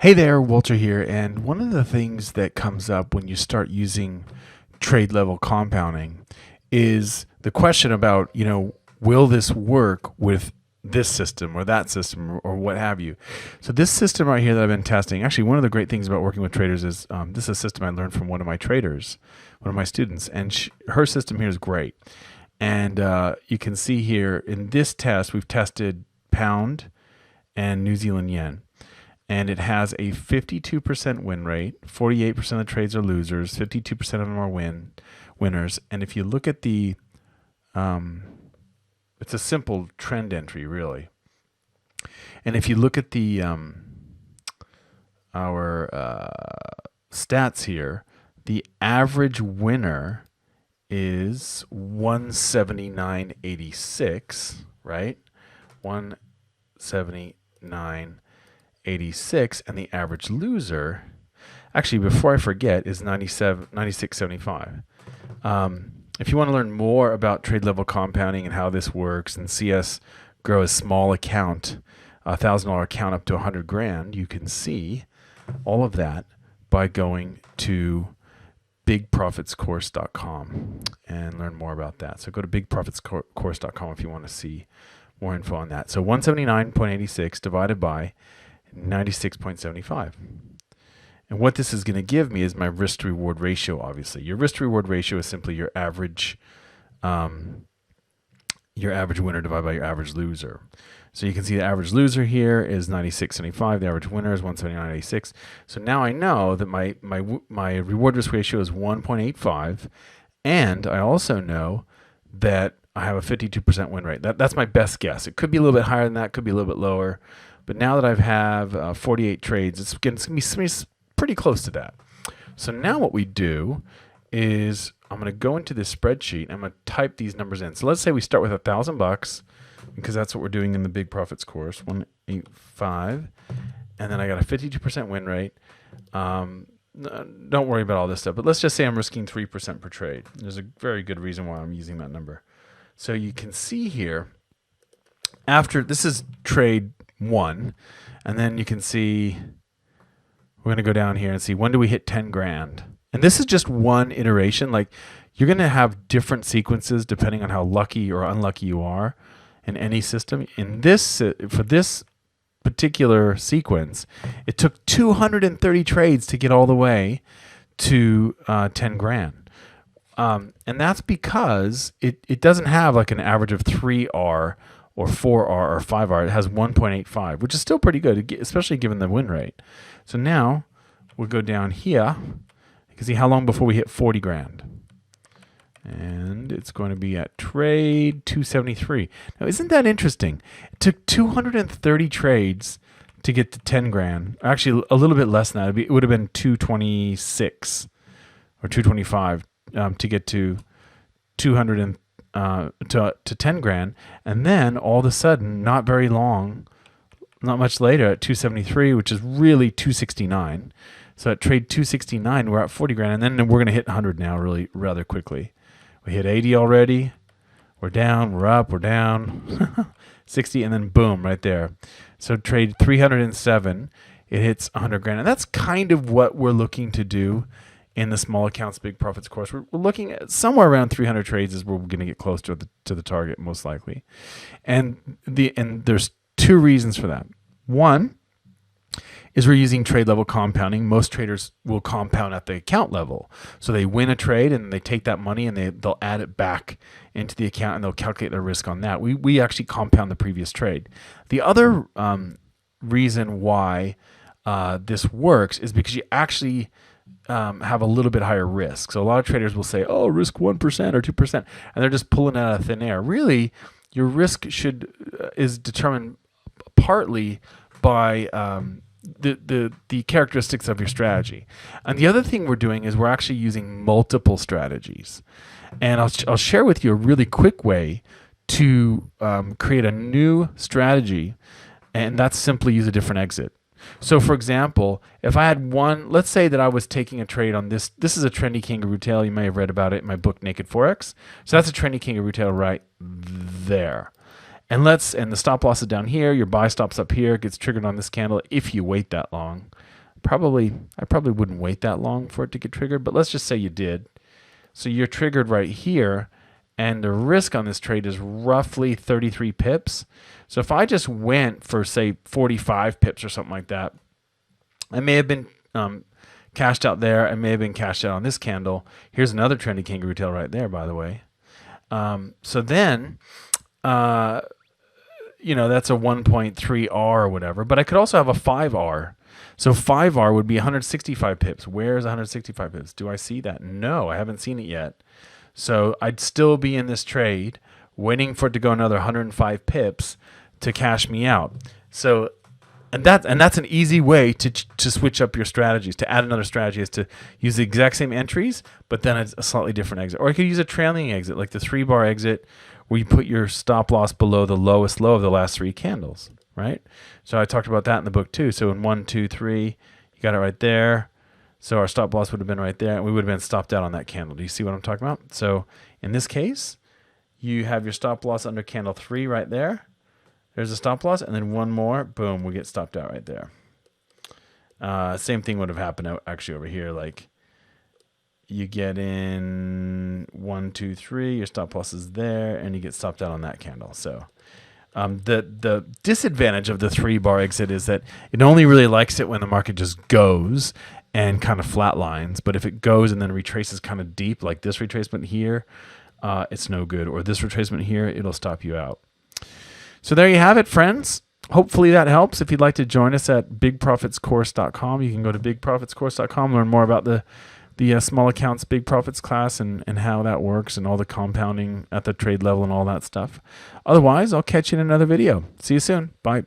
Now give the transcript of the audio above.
Hey there, Walter here. And one of the things that comes up when you start using trade level compounding is the question about, will this work with this system or that system or what have you? So this system right here that I've been testing, actually one of the great things about working with traders is this is a system I learned from one of my traders, one of my students, and her system here is great. And you can see here in this test, we've tested pound and New Zealand yen, and it has a 52% win rate. 48% of the trades are losers. 52% of them are winners. And if you look at the, it's a simple trend entry, really. And if you look at the our stats here, the average winner is 179.86, right? 179.86, and the average loser, actually, before I forget, is 96.75. If you want to learn more about trade level compounding and how this works and see us grow a small account, $1,000 account up to 100 grand, you can see all of that by going to bigprofitscourse.com and learn more about that. So go to bigprofitscourse.com if you want to see more info on that. So 179.86 divided by 96.75. And what this is going to give me is my risk to reward ratio, obviously. Your risk to reward ratio is simply your average winner divided by your average loser. So you can see the average loser here is 96.75. The average winner is 179.86. So now I know that my reward risk ratio is 1.85, and I also know that I have a 52% win rate. That's my best guess. It could be a little bit higher than that, could be a little bit lower. But now that I have 48 trades, it's going to be pretty close to that. So now what we do is I'm going to go into this spreadsheet. I'm going to type these numbers in. So let's say we start with $1,000, because that's what we're doing in the Big Profits course, 185, and then I got a 52% win rate. Don't worry about all this stuff, but let's just say I'm risking 3% per trade. There's a very good reason why I'm using that number. So you can see here, after this is trade 1, and then you can see we're going to go down here and see when do we hit 10 grand. And this is just one iteration. Like, you're going to have different sequences depending on how lucky or unlucky you are in any system. In this, for this particular sequence, it took 230 trades to get all the way to 10 grand. And that's because it doesn't have like an average of 3R or 4R or 5R. It has 1.85, which is still pretty good, especially given the win rate. So now we'll go down here. You can see how long before we hit 40 grand. And it's going to be at trade 273. Now, isn't that interesting? It took 230 trades to get to 10 grand. Actually, a little bit less than that. It would have been 226 or 225 to get to 200 to 10 grand. And then all of a sudden, not very long, not much later, at 273, which is really 269. So at trade 269, we're at 40 grand. And then we're going to hit 100 now really rather quickly. We hit 80 already. We're down, we're up, we're down. 60, and then boom, right there. So trade 307, it hits 100 grand. And that's kind of what we're looking to do in the Small Accounts Big Profits course. We're looking at somewhere around 300 trades is where we're going to get close to the target, most likely. And there's two reasons for that. One is we're using trade level compounding. Most traders will compound at the account level. So they win a trade and they take that money and they'll add it back into the account and they'll calculate their risk on that. We actually compound the previous trade. The other reason why this works is because you actually have a little bit higher risk. So a lot of traders will say, oh, risk 1% or 2%, and they're just pulling it out of thin air. Really, your risk is determined partly by the characteristics of your strategy. And the other thing we're doing is we're actually using multiple strategies. And I'll share with you a really quick way to create a new strategy, and that's simply use a different exit. So for example, if I had let's say that I was taking a trade on this. This is a trendy kangaroo tail. You may have read about it in my book, Naked Forex. So that's a trendy kangaroo tail right there. And the stop loss is down here. Your buy stop's up here. It gets triggered on this candle if you wait that long. I probably wouldn't wait that long for it to get triggered, but let's just say you did. So you're triggered right here, and the risk on this trade is roughly 33 pips. So if I just went for, say, 45 pips or something like that, I may have been cashed out there. I may have been cashed out on this candle. Here's another trendy kangaroo tail right there, by the way. So then, that's a 1.3R or whatever, but I could also have a 5R. So 5R would be 165 pips. Where's 165 pips? Do I see that? No, I haven't seen it yet. So I'd still be in this trade waiting for it to go another 105 pips to cash me out. So, and that's an easy way to switch up your strategies. To add another strategy is to use the exact same entries, but then it's a slightly different exit. Or I could use a trailing exit, like the 3-bar exit, where you put your stop loss below the lowest low of the last 3 candles, right? So I talked about that in the book too. So in 1, 2, 3, you got it right there. So our stop loss would have been right there, and we would have been stopped out on that candle. Do you see what I'm talking about? So in this case, you have your stop loss under candle 3 right there. There's a stop loss, and then one more, boom, we get stopped out right there. Same thing would have happened actually over here. Like you get in 1, 2, 3, your stop loss is there, and you get stopped out on that candle. So the disadvantage of the 3-bar exit is that it only really likes it when the market just goes and kind of flat lines. But if it goes and then retraces kind of deep, like this retracement here, it's no good. Or this retracement here, it'll stop you out. So there you have it, friends. Hopefully that helps. If you'd like to join us at bigprofitscourse.com, you can go to bigprofitscourse.com, learn more about the small accounts big profits class and how that works and all the compounding at the trade level and all that stuff. Otherwise, I'll catch you in another video. See you soon. Bye.